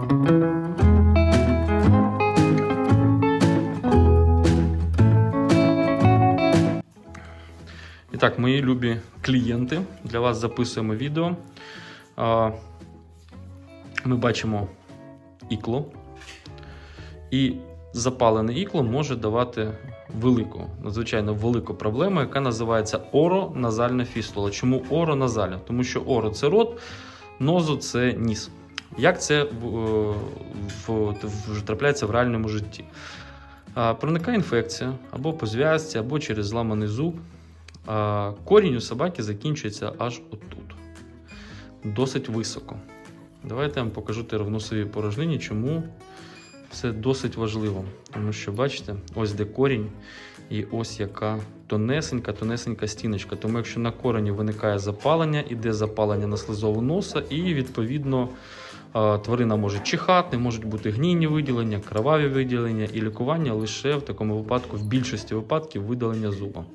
І так, мої любі клієнти, для вас записуємо відео. Ми бачимо ікло. І запалене ікло може давати надзвичайно велику проблему, яка називається ороназальна фістула. Чому ороназальна? Тому що оро – це рот, нозо – це ніс. Як це трапляється в реальному житті? Проникає інфекція або по зв'язці, або через зламаний зуб. Корінь у собаки закінчується аж отут. Досить високо. Давайте я вам покажу тепер в носовій порожнині, чому це досить важливо. Тому що, бачите, ось де корінь і ось яка тонесенька стіночка. Тому якщо на корені виникає запалення, іде запалення на слизову носа і, відповідно, тварина може чихати, можуть бути гнійні виділення, кроваві виділення і лікування лише в такому випадку, в більшості випадків, видалення зуба.